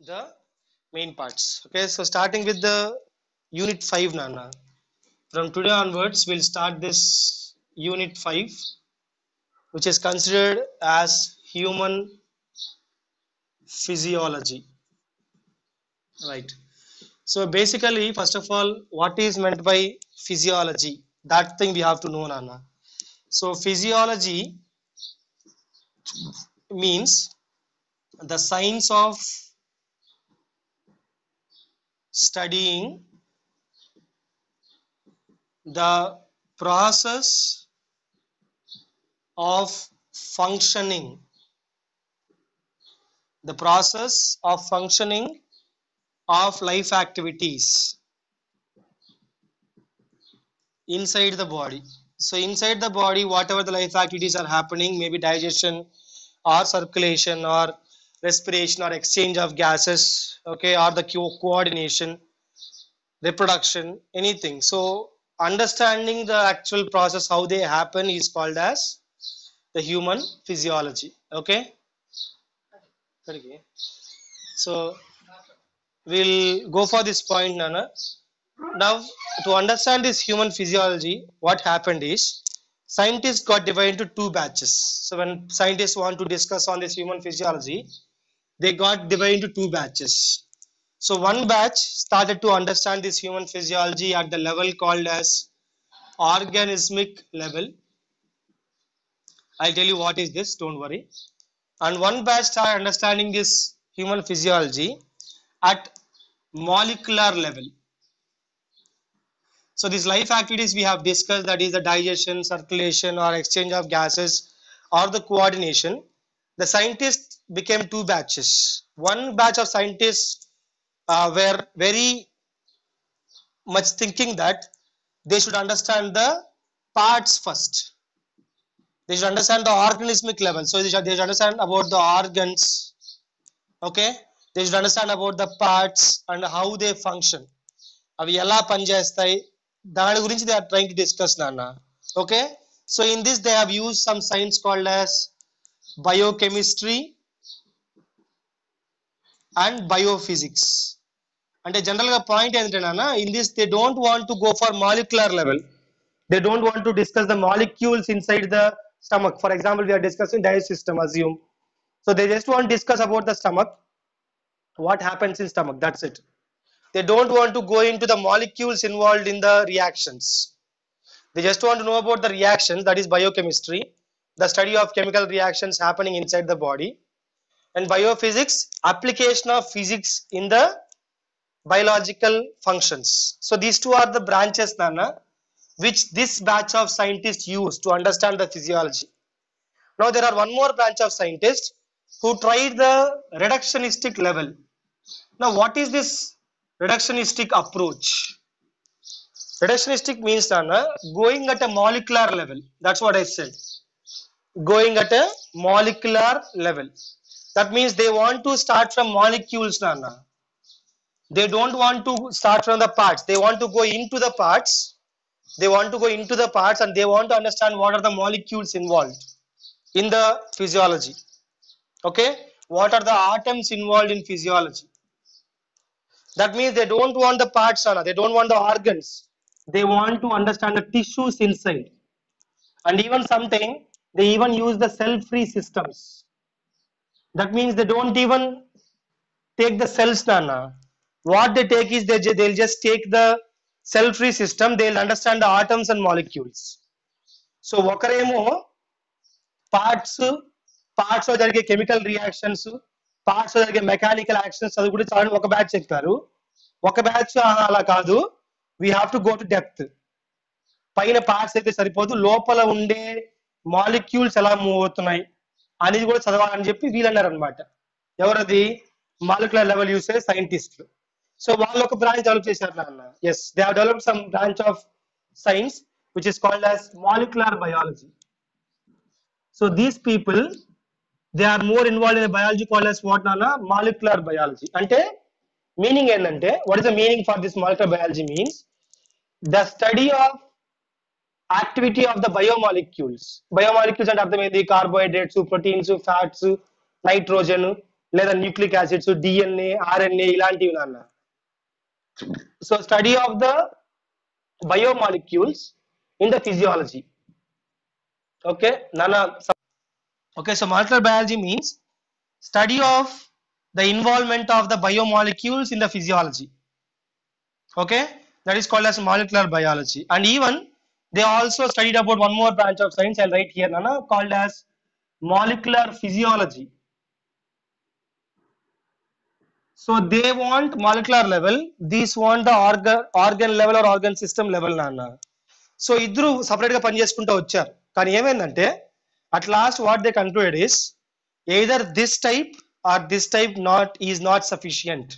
the main parts. Okay, so starting with the unit 5, Nana. From today onwards, we'll start this unit 5, which is considered as human physiology. Right. So basically, first of all, what is meant by physiology? That thing we have to know, Nana. So physiology means the science of studying the process of functioning, the process of functioning of life activities inside the body. So inside the body, whatever the life activities are happening, maybe digestion or circulation or respiration or exchange of gases, okay, or the coordination, reproduction, anything. So understanding the actual process, how they happen, is called as the human physiology. Okay. Okay. So we'll go for this point, Nana. Now, to understand this human physiology, what happened is scientists got divided into two batches. So when scientists want to discuss on this human physiology, they got divided into two batches. So one batch started to understand this human physiology at the level called as organismic level. I'll tell you what is this, don't worry. And one batch started understanding this human physiology at molecular level. So these life activities we have discussed, that is the digestion, circulation or exchange of gases or the coordination, the scientists became two batches. One batch of scientists were very much thinking that they should understand the parts first. They should understand the organismic level. So they should understand about the organs. Okay. They should understand about the parts and how they function. అవి ఎలా పనిచేస్తాయి దాని గురించి they are trying to discuss, Nana. Okay. So in this they have used some science called as biochemistry and biophysics. అంటే general గా point ఏంటంటే నాన్న, in this they don't want to go for molecular level. They don't want to discuss the molecules inside the stomach. For example, we are discussing digestive system, assume. So they just want to discuss about the stomach, what happens in stomach, that's it. They don't want to go into the molecules involved in the reactions. They just want to know about the reactions, that is biochemistry, the study of chemical reactions happening inside the body. And biophysics, application of physics in the biological functions. So these two are the branches, Nana, which this batch of scientists use to understand the physiology. Now there are one more branch of scientists who tried the reductionistic level. Now what is this reductionistic approach? Reductionistic means, Nana, going at a molecular level. That's what I said. Going at a molecular level. That means they want to start from molecules, Nana. They don't want to start from the parts. They want to go into the parts. They want to go into the parts and they want to understand what are the molecules involved in the physiology. Okay. What are the atoms involved in physiology? That means they don't want the parts, Anna. They don't want the organs. They want to understand the tissues inside. And even something, they even use the cell-free systems. That means they don't even take the cells, Nana. What they take is they'll just take the cell-free system. They'll understand the atoms and molecules. So okaremo parts లో జరిగే chemical reactions, parts లో జరిగే mechanical actions అది కూడా చాలా ఒక batch చెప్తారు. ఒక బ్యాచ్ అలా కాదు, we have to go to depth. పైన పార్ట్స్ అయితే సరిపోదు, లోపల ఉండే మాలిక్యూల్స్ ఎలా మూవ్ అవుతున్నాయి అనేది కూడా చదవాలని చెప్పి వీళ్ళన్నారు అనమాట. ఎవరది? మాలిక్యులర్ లెవెల్ యూస్ చేసే సైంటిస్టులు. సో వాళ్ళు ఒక బ్రాంచ్ డెవలప్ చేశారు నాన్న. Yes, they have developed some branch of science which is called as molecular biology. So these people, they are more involved in a biology called as what, Nana? Molecular biology. Ante meaning endante, what is the meaning for this molecular biology means? The study of activity of the biomolecules. Biomolecules అంటే అర్థమైంది, carbohydrates, proteins, fats, nitrogen, లేదా nucleic acids, DNA, RNA ఇలాంటివి నాన్న. So study of the biomolecules in the physiology. Okay, Nana. Okay, so molecular biology means study of the involvement of the biomolecules in the physiology. Okay, that is called as molecular biology. And even they also studied about one more branch of science. I'll write here, Nana, called as molecular physiology. So they want molecular level, these want the organ level or organ system level, Nana. So ఇద్దరు separate గా పని చేసుకుంటూ వచ్చారు. కానీ ఏమైందంటే at last what they concluded is either this type or this type is not sufficient.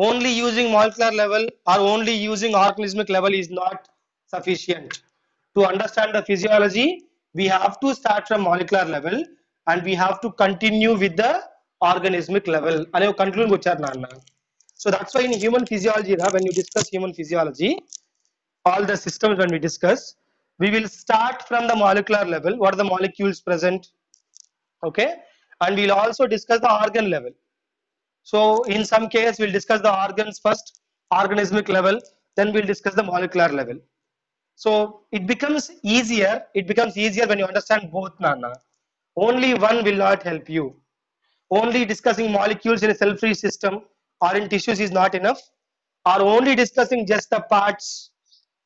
Only using molecular level or only using organismic level is not sufficient. To understand the physiology we have to start from molecular level and we have to continue with the organismic level అనే ఒక conclusion వచ్చారు నాన్న. So that's why in human physiology when you discuss human physiology, all the systems when we discuss, we will start from the molecular level, what are the molecules present, okay, and we'll also discuss the organ level. So in some case we'll discuss the organs first, organismic level, then we'll discuss the molecular level. So it becomes easier when you understand both, Nana. Only one will not help you. Only discussing molecules in a cell-free system or in tissues is not enough, or only discussing just the parts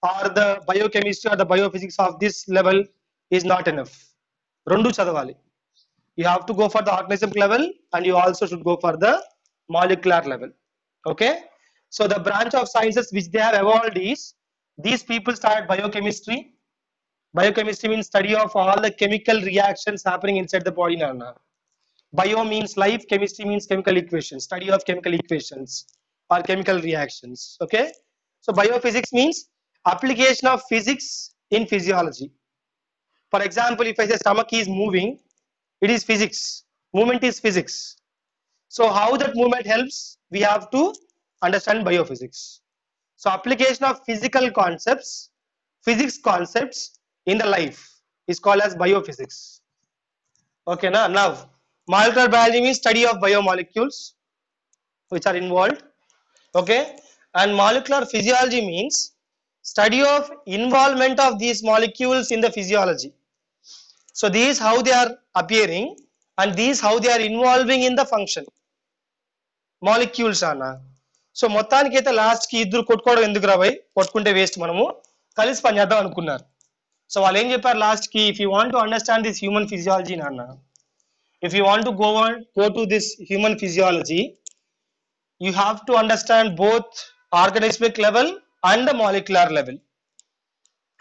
or the biochemistry or the biophysics of this level is not enough. Rendu chadavali. You have to go for the organism level and you also should go for the molecular level. Okay. So the branch of sciences which they have evolved is, these people started biochemistry. Biochemistry means study of all the chemical reactions happening inside the body, Nana. Bio means life, chemistry means chemical equations, study of chemical equations or chemical reactions. Okay. So biophysics means application of physics in physiology. For example, if I say stomach is moving, it is physics. Movement is physics. So how that movement helps, we have to understand biophysics. So application of physical concepts, physics concepts in the life is called as biophysics. Okay, now molecular biology means study of biomolecules which are involved. Okay, and molecular physiology means study of involvement of these molecules in the physiology. So these how they are appearing and these how they are involving in the function. Molecules ana. So మొత్తానికి అయితే last కి ఇద్దరు కొట్టుకోవడం ఎందుకు రాబోయ్, కొట్టుకుంటే waste, మనము కలిసి పని చేద్దాం అనుకున్నారు. సో వాళ్ళు ఏం చెప్పారు లాస్ట్ కి, if you want to understand this human physiology నాన్న, if you want to go to this human physiology, you have to understand both organismic level and the molecular level.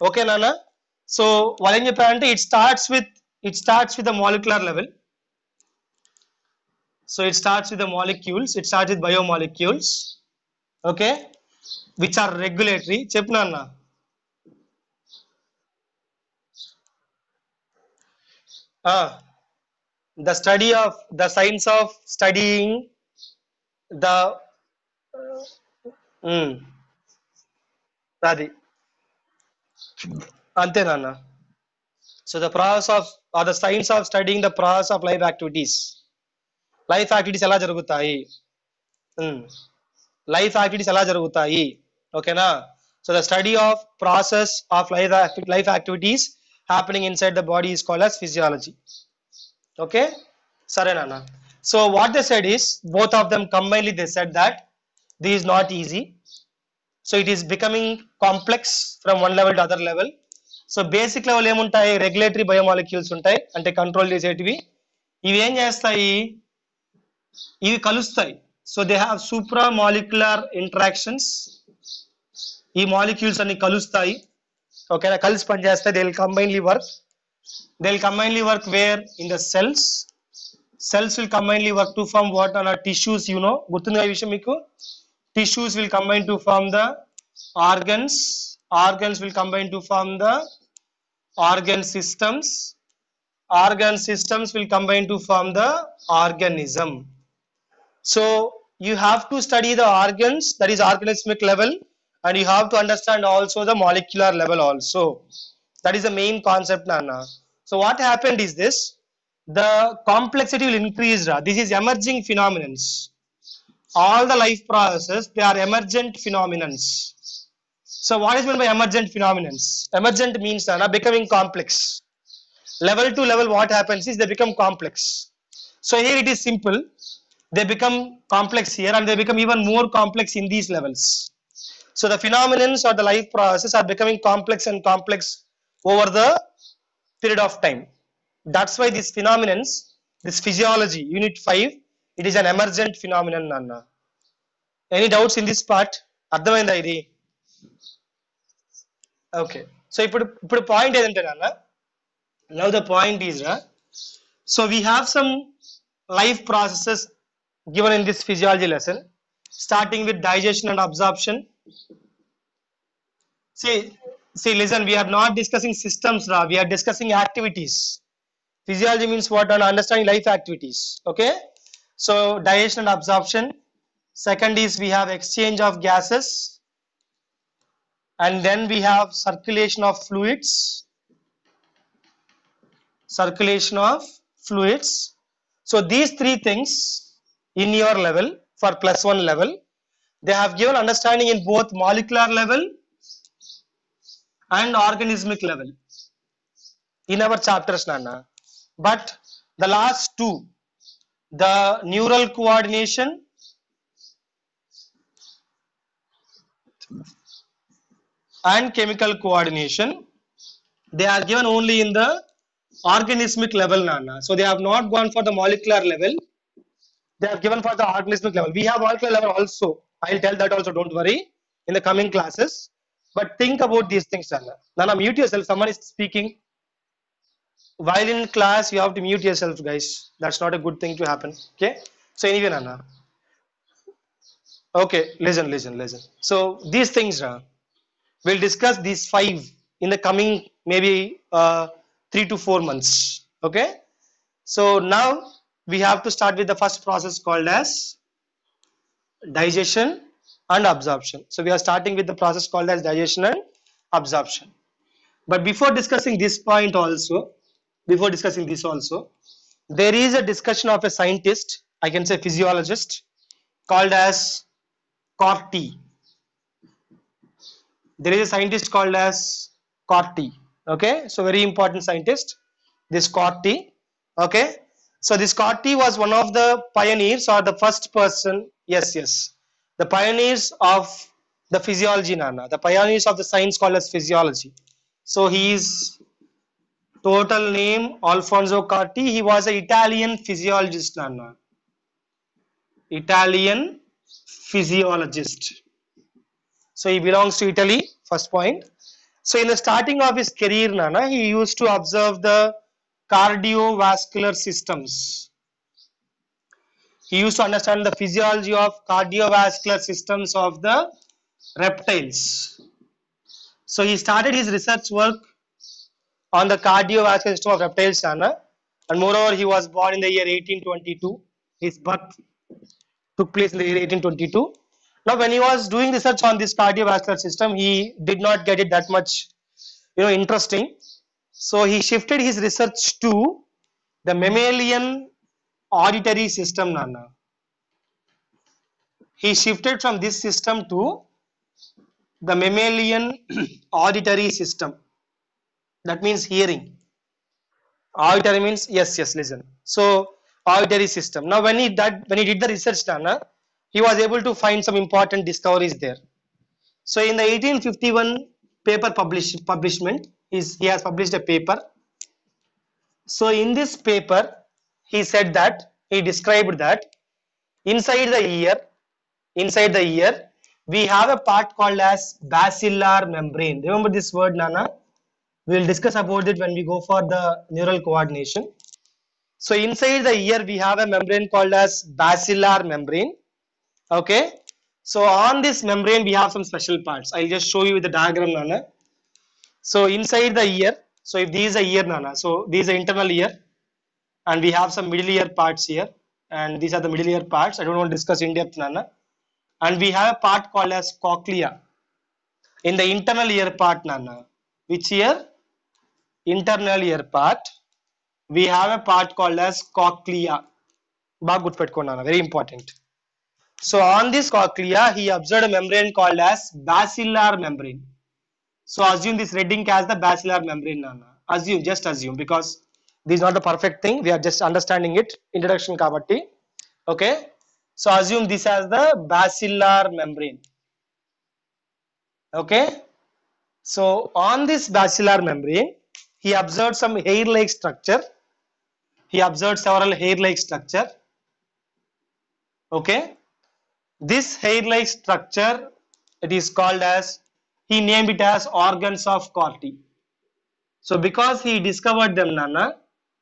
Okay, Nana. So what I mean, it starts with the molecular level. So it starts with the molecules. It starts with biomolecules. Okay, which are regulatory. Chep Nana. The science of studying the అది అంతే నాన్న. So the process of or the science of studying the process of life activities. Life activities ఎలా జరుగుతాయి, ఓకేనా. So the study of process of life activities happening inside the body is called as physiology. Okay, సరే నాన్న. సో వాట్ దే సెడ్ ఈస్, both of them combinedly they said that this is not easy. So it is becoming complex from one level to other level. So basic level ఏముంటాయి, regulatory biomolecules ఉంటాయి, అంటే కంట్రోల్ చేసేటివి. ఇవి ఏం చేస్తాయి, ఇవి కలుస్తాయి. So they have supra molecular interactions. ఈ మాలిక్యూల్స్ అన్ని కలుస్తాయి, ఓకేనా, కలిసి పనిచేస్తాయి. They will combinedly work wear in the cells will combinedly work to form what on our tissues, you know, గుర్తుందా ఈ విషయం మీకు. Tissues will combine to form the organs will combine to form the organ systems will combine to form the organism. So you have to study the organs, that is organismic level, and you have to understand also the molecular level also. That is the main concept, Nana. So what happened is this, the complexity will increase. This is emerging phenomenons. All the life processes, they are emergent phenomenons. So what is meant by emergent phenomenons? Emergent means becoming complex. Level to level, what happens is they become complex. So here it is simple. They become complex here and they become even more complex in these levels. So the phenomenons or the life processes are becoming complex and complex over the period of time. That's why these phenomenons, this physiology, unit 5, it is an emergent phenomenon, Nanna. Any doubts in this part? అర్థమైందా ఇది? Okay. So ఇప్పుడు point ఏదంటే నాన్న, now the point is so we have some life processes given in this physiology lesson, starting with digestion and absorption. See, listen, we are not discussing systems, we are discussing activities. Physiology means what? On understanding life activities. Okay. So digestion and absorption. Second is we have exchange of gases, and then we have circulation of fluids. Circulation of fluids. So these three things in your level for +1 level, they have given understanding in both molecular level and organismic level in our chapters, Nana. But the last two, the neural coordination and chemical coordination, they are given only in the organismic level, Nana. So they have not gone for the molecular level. They are given for the organismic level. We have molecular level also. I'll tell that also, don't worry, in the coming classes. But think about these things, Nana. Nana, mute yourself. Someone is speaking. While in class, you have to mute yourself, guys. That's not a good thing to happen. Okay. So anyway, Nana. Okay, listen. So these things, we'll discuss these 5 in the coming maybe 3 to 4 months. Okay. So now we have to start with the first process called as digestion and absorption. So we are starting with the process called as digestion and absorption. But before discussing this point also, there is a discussion of a scientist, I can say physiologist, called as Corti. There is a scientist called as Corti. Okay, so very important scientist, this Corti. Okay, so this Corti was one of the pioneers or the first person. Yes, the pioneers of the physiology, Nana. The pioneers of the science called as physiology. So he is total name Alfonso Corti. He was an Italian physiologist, Nana. Italian physiologist. So he belongs to Italy. First point. So in the starting of his career, Nana, he used to observe the cardiovascular systems. He used to understand the physiology of cardiovascular systems of the reptiles. So he started his research work on the cardiovascular system of reptiles, Nana, and moreover he was born in the year 1822. His birth took place in the year 1822. Now when he was doing research on this cardiovascular system, he did not get it that much interesting. So he shifted his research to the mammalian auditory system, Nana. He shifted from this system to the mammalian auditory system. That means hearing. Auditory means yes, listen. So auditory system. Now when he did the research, Nana, he was able to find some important discoveries there. So in the 1851 paper publishment, he has published a paper. So in this paper, he said that, he described that inside the ear, we have a part called as basilar membrane. Remember this word, Nana? We will discuss about it when we go for the neural coordination. So inside the ear, we have a membrane called as basilar membrane. Okay. So on this membrane, we have some special parts. I'll just show you with the diagram, Nana. So inside the ear, so if this is a ear, Nana, so this is the internal ear, and we have some middle ear parts here, and these are the middle ear parts. I don't want to discuss in depth, Nana. And we have a part called as cochlea in the internal ear part, Nana. Which ear? Internal ear part. we have a part called as cochlea. Baga gurtupeట్టుకోండి, very important. So on this cochlea, he observed a membrane called as basilar membrane. So assume this red ink as the basilar membrane, Nana. Assume, just assume, because this is not the perfect thing. We are just understanding it. Introduction kabatti. Okay. So assume this as the basilar membrane. Okay. So on this basilar membrane, he observed some hair-like structure. He observed several hair-like structure. Okay. This hair-like structure, it is called as, he named it as organs of Corti. So because he discovered them, Nana,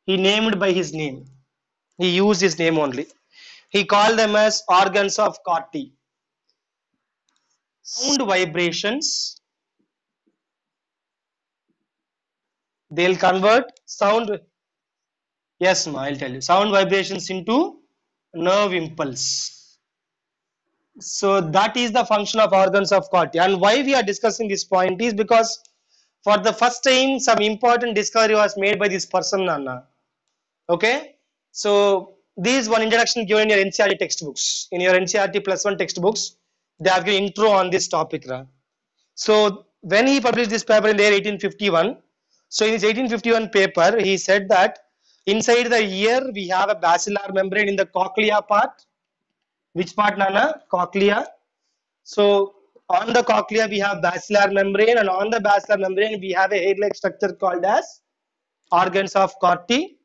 he named by his name. He used his name only. He called them as organs of Corti. Sound vibrations, they'll convert sound, yes, ma, I'll tell you. Sound vibrations into nerve impulse. So that is the function of organs of Corti. And why we are discussing this point is because for the first time some important discovery was made by this person, Nana. Okay. So this is one introduction given in your NCERT textbooks. In your NCERT +1 textbooks, they have given intro on this topic. So when he published this paper in the year 1851, so in his 1851 paper, he said that inside the ear we have a basilar membrane in the cochlea part. Which part, Nana? Cochlea. So on the cochlea we have basilar membrane, and on the basilar membrane we have a hair-like structure called as organs of Corti.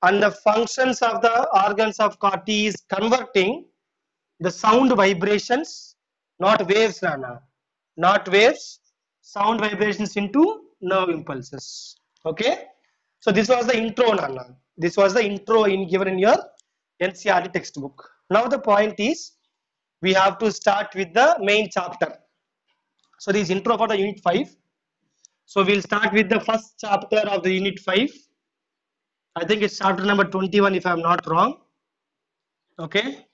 And the functions of the organs of Corti is converting the sound vibrations, not waves, Nana, not waves, sound vibrations into nerve impulses. Okay. So this was the intro, Nana. This was the intro given in your NCERT textbook. Now the point is, we have to start with the main chapter. So this is intro for the unit 5. So we'll start with the first chapter of the unit 5. I think it's chapter number 21 if I'm not wrong. Okay.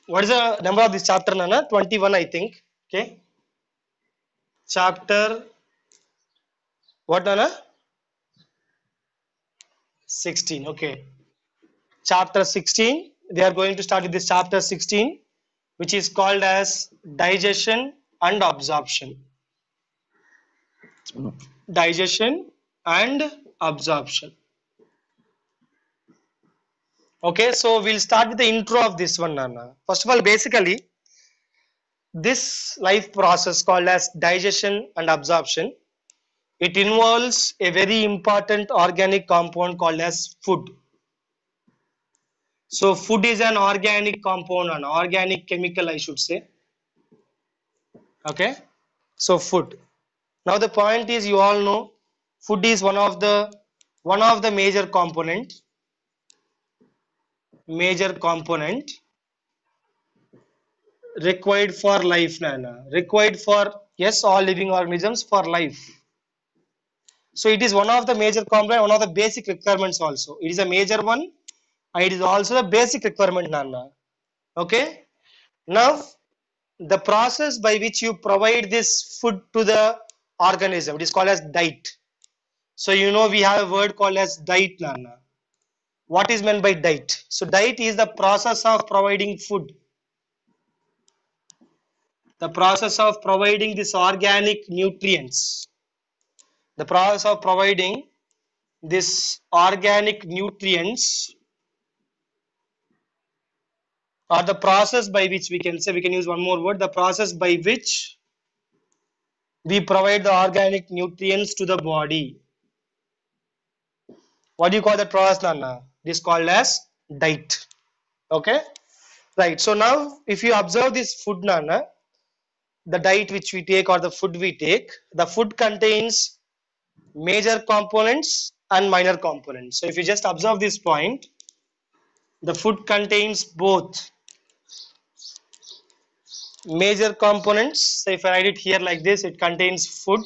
What is the number of this chapter, Nana? 21, I think. Okay. Chapter, what, Nana? 16. Okay. Chapter 16. We are going to start with this chapter 16, which is called as digestion and absorption. Digestion and absorption. Okay, so we'll start with the intro of this one, Nana. First of all, basically, this life process called as digestion and absorption, it involves a very important organic compound called as food. So food is an organic compound, an organic chemical, I should say. Okay, so food. Now the point is, you all know, food is one of the major component required for life, Nana. Required for, yes, all living organisms for life. So it is one of the major component, one of the basic requirements also. It is a major one, and it is also the basic requirement, Nana. Okay. Now the process by which you provide this food to the organism, it is called as diet. So you know we have a word called as diet, Nana. What is meant by diet? So diet is the process of providing food. The process of providing this organic nutrients. The process of providing this organic nutrients, or the process by which we can say, we can use one more word, the process by which we provide the organic nutrients to the body. What do you call that process, Nana? This is called as diet. Okay, right. So now if you observe this food, Nana, the diet which we take or the food we take, the food contains major components and minor components. So if you just observe this point, the food contains both major components. So if I write it here like this, it contains food,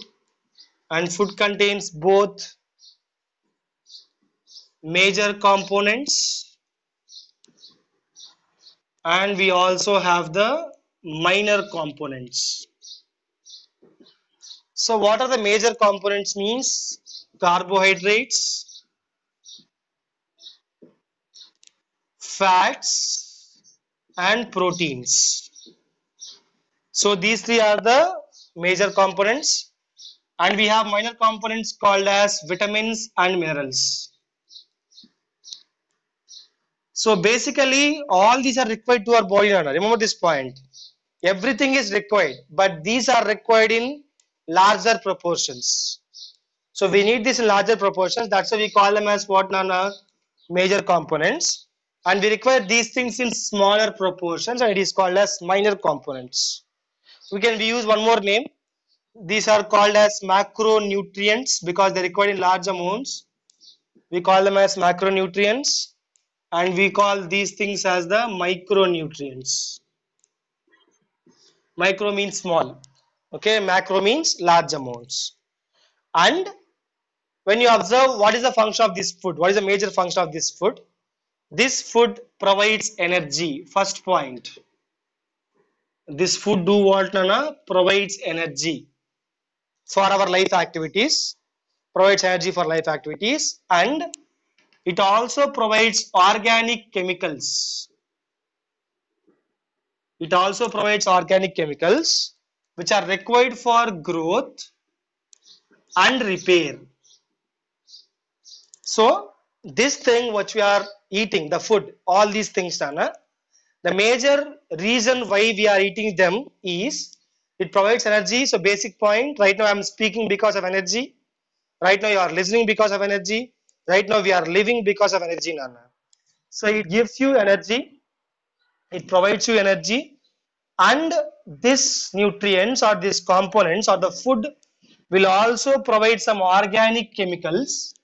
and food contains both major components, and we also have the minor components. So what are the major components means? Carbohydrates, fats, and proteins. So these three are the major components, and we have minor components called as vitamins and minerals. So basically, all these are required to our body. Remember this point. Everything is required, but these are required in larger proportions. So we need this in larger proportions. That's why we call them as what, Nana? Major components. And we require these things in smaller proportions, and it is called as minor components. We use one more name. These are called as macronutrients because they require in large amounts. We call them as macronutrients, and we call these things as the micronutrients. Micro means small. Okay, macro means large amounts. And when you observe what is the function of this food, what is the major function of this food? This food provides energy. First point. This food do what, Nana? Provides energy for our life activities. Provides energy for life activities, and it also provides organic chemicals. It also provides organic chemicals which are required for growth and repair. So this thing which we are eating, the food, all these things, Nana, the major reason why we are eating them is it provides energy. So basic point, right now I am speaking because of energy. Right now you are listening because of energy. Right now we are living because of energy, Nana. So it gives you energy, it provides you energy, and this nutrients or these components or the food will also provide some organic chemicals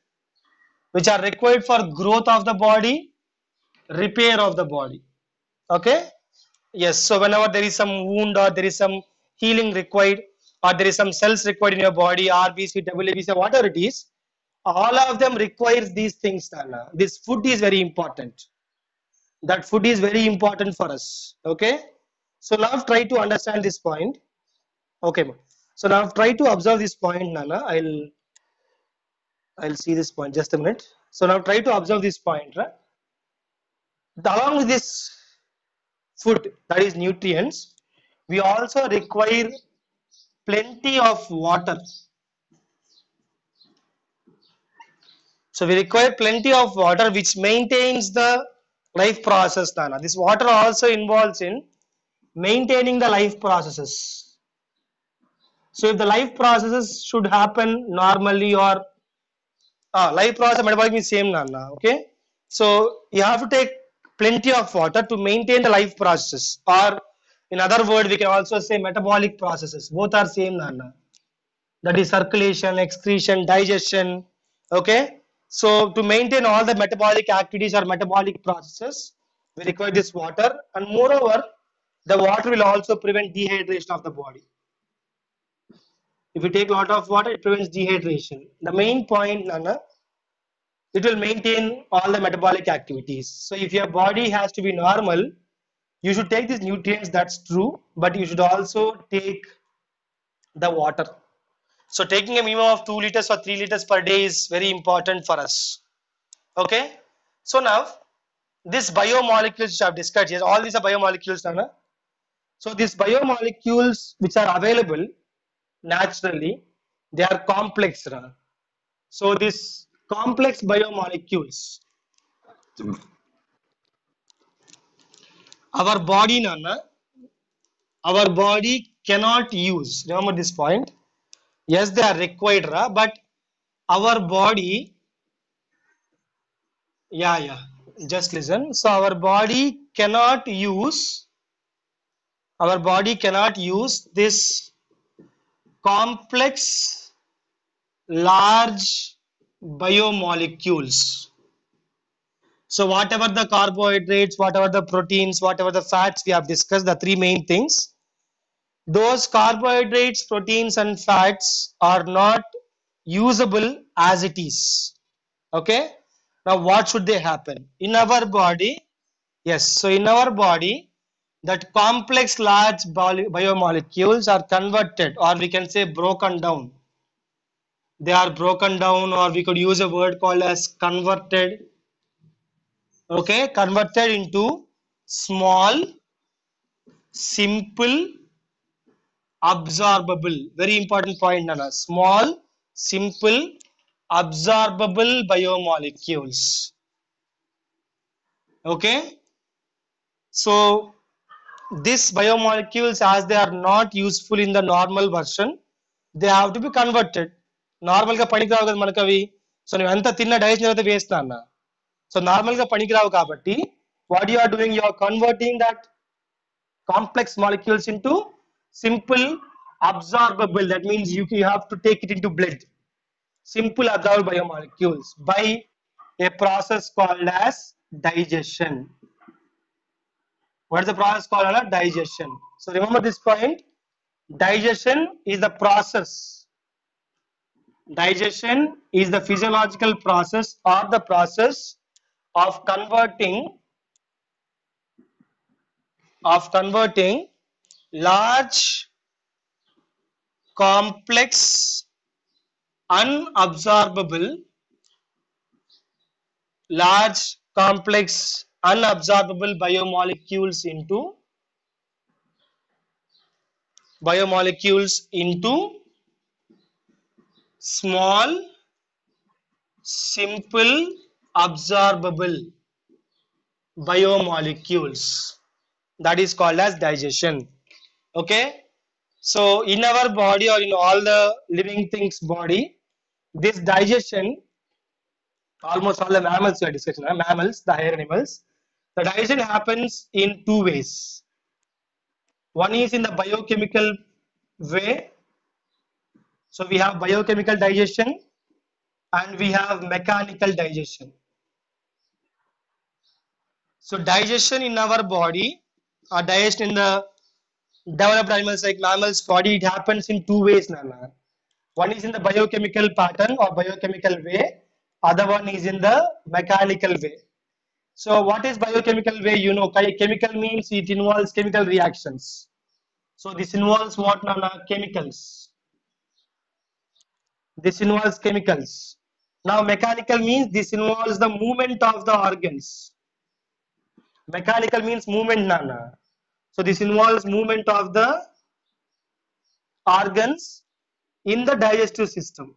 which are required for growth of the body, repair of the body. Okay? Yes, so whenever there is some wound or there is some healing required or there is some cells required in your body, RBC, WBC, whatever it is, all of them requires these things, Nana. This food is very important. That food is very important for us. Okay? So now try to understand this point. Okay. So now try to observe this point, Nana. I'll see this point. Just a minute. So now try to observe this point. Right? Along with this food, that is nutrients, we also require plenty of water. So we require plenty of water which maintains the life process, Nana. This water also involves in maintaining the life processes. So if the life processes should happen normally or life process metabolic is same, Nana. Okay. So you have to take plenty of water to maintain the life processes, or in other word we can also say metabolic processes. Both are same, Nana. That is circulation, excretion, digestion. Okay. So to maintain all the metabolic activities or metabolic processes, we require this water, and moreover, the water will also prevent dehydration of the body. If you take a lot of water, it prevents dehydration. The main point, Nana, it will maintain all the metabolic activities. So if your body has to be normal, you should take these nutrients, that's true, but you should also take the water. So taking a minimum of 2 liters or 3 liters per day is very important for us. Okay. So now this biomolecules which I have discussed here, all these are biomolecules, Nana. So these biomolecules which are available naturally, they are complex, Nana. So this complex biomolecules, our body, Nana, our body cannot use. Remember this point. Yes, they are required, but our body, yeah, just listen. So our body cannot use this complex, large biomolecules. So whatever the carbohydrates, whatever the proteins, whatever the fats we have discussed, the three main things, those carbohydrates, proteins and fats are not usable as it is. Okay. Now what should they happen? In our body, yes, so in our body, that complex large biomolecules are converted, or we can say broken down. They are broken down, or we could use a word called as converted Okay, converted into small, simple, absorbable. Very important point, Nana. Small, simple, absorbable biomolecules. Okay, so these biomolecules, as they are not useful in the normal version, they have to be converted. Normal గా పనికిరావు కదా మనకు అవి. So నువ్వు ఎంత తిన్న digestion అయితే waste అన్న. సో నార్మల్ గా పనికిరావు కాబట్టి what you are doing, you are converting that complex molecules into simple absorbable. That means you have to take it into blood. Simple absorbable biomolecules by a process called as digestion. What is the process called as digestion? So remember this point. Digestion is the process. Digestion is the physiological process or the process of converting large, complex, unabsorbable, large, complex, unabsorbable biomolecules into small, simple, absorbable biomolecules. That is called as digestion. Okay, so in our body or in all the living things body, this digestion, almost all the mammals we are discussing, mammals, the higher animals, the digestion happens in two ways. One is in the biochemical way. So we have biochemical digestion and we have mechanical digestion. So digestion in our body or digestion in the developed animals like mammals body, it happens in two ways, Nana. One is in the biochemical pattern or biochemical way, other one is in the mechanical way. So what is biochemical way? You know, chemical means it involves chemical reactions. So this involves what, Nana? Chemicals. This involves chemicals. Now mechanical means this involves the movement of the organs. Mechanical means movement, Nana. So this involves movement of the organs in the digestive system.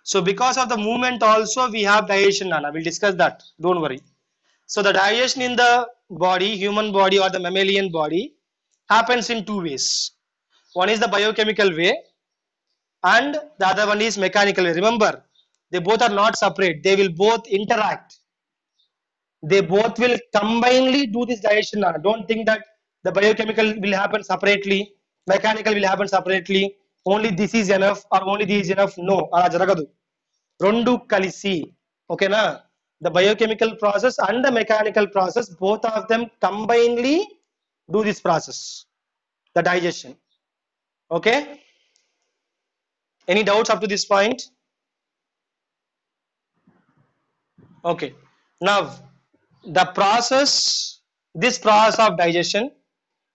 So because of the movement also we have digestion, Nana. We'll discuss that. Don't worry. So the digestion in the body, human body or the mammalian body, happens in two ways. One is the biochemical way and the other one is mechanical way. Remember, they both are not separate. They will both interact. They both will combinedly do this digestion, Nana. Don't think that the biochemical will happen separately, mechanical will happen separately. Only this is enough or only this is enough. No, ala jaragadu. Rendu kalisi. Okay, na? The biochemical process and the mechanical process, both of them combinedly do this process, the digestion. Okay? Any doubts up to this point? Okay. Now, this process of digestion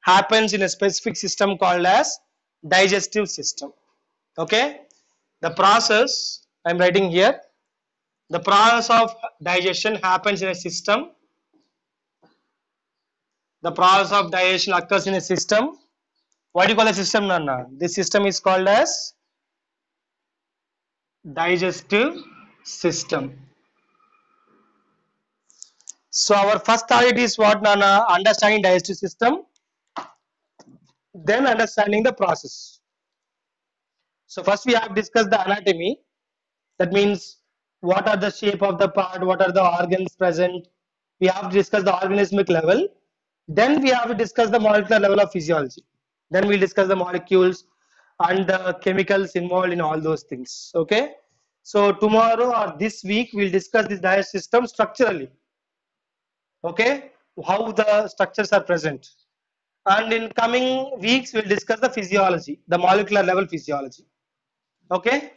happens in a specific system called as digestive system. Okay? The process, I am writing here, the process of digestion happens in a system. The process of digestion occurs in a system. What do you call the system, Nana? This system is called as digestive system. So our first target is what, Nana? Understanding digestive system, then understanding the process. So first we have discussed the anatomy. That means what are the shape of the part, what are the organs present. We have to discuss the organismic level. Then we have to discuss the molecular level of physiology. Then we'll discuss the molecules and the chemicals involved in all those things. Okay. So tomorrow or this week we'll discuss this digestive system structurally. Okay. How the structures are present. And in coming weeks we'll discuss the physiology, the molecular level physiology. Okay.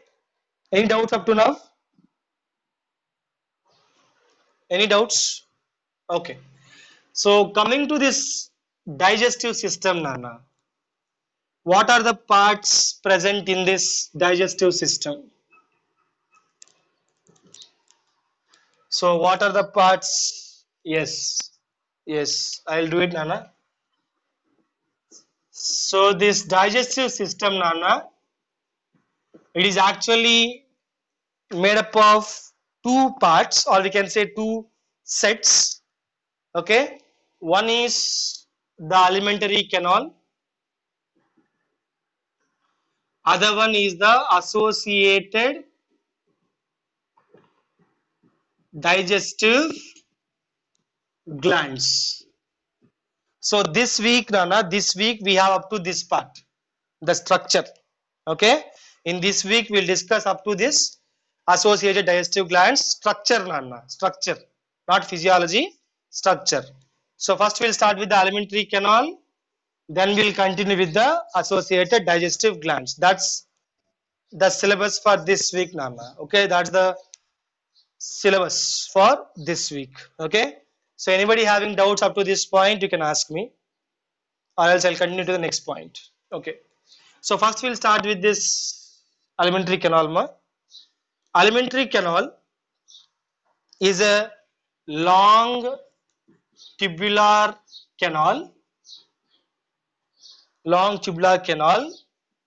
Any doubts up to now? Any doubts? Okay. So coming to this digestive system, Nana, what are the parts present in this digestive system? So what are the parts? Yes, yes, I'll do it, Nana. So this digestive system, Nana, it is actually made up of two parts, or we can say two sets. Okay, one is the alimentary canal, other one is the associated digestive glands. So this week, Nana, this week we have up to this part, the structure. Okay, in this week we'll discuss up to this associated digestive glands structure, Nana, structure, not physiology, structure. So first we'll start with the alimentary canal, then we'll continue with the associated digestive glands. That's the syllabus for this week, Nana. Okay, that's the syllabus for this week. Okay, so anybody having doubts up to this point, you can ask me, or else I'll continue to the next point. Okay, so first we'll start with this alimentary canal. Alimentary canal is a long tubular canal,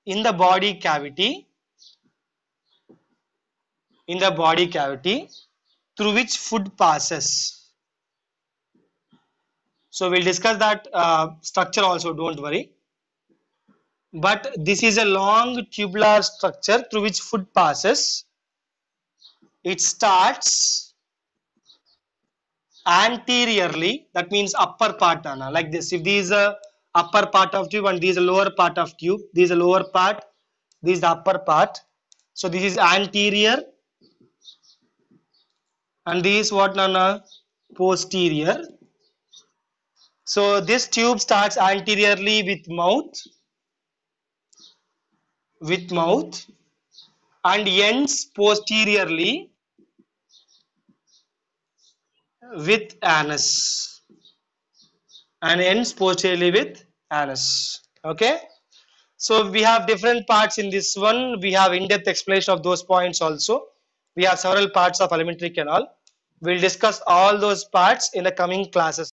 in the body cavity, through which food passes. So we'll discuss that structure also, don't worry. But this is a long tubular structure through which food passes. It starts anteriorly, that means upper part, Anna, like this. If this is a upper part of tube and this is a lower part of tube, this is a lower part, this is the upper part. So this is anterior, and this is what, Nana? Posterior. So this tube starts anteriorly with mouth, and ends posteriorly with anus, Okay, so we have different parts in this one. We have in-depth explanation of those points also. We have several parts of alimentary canal. We'll discuss all those parts in the coming classes.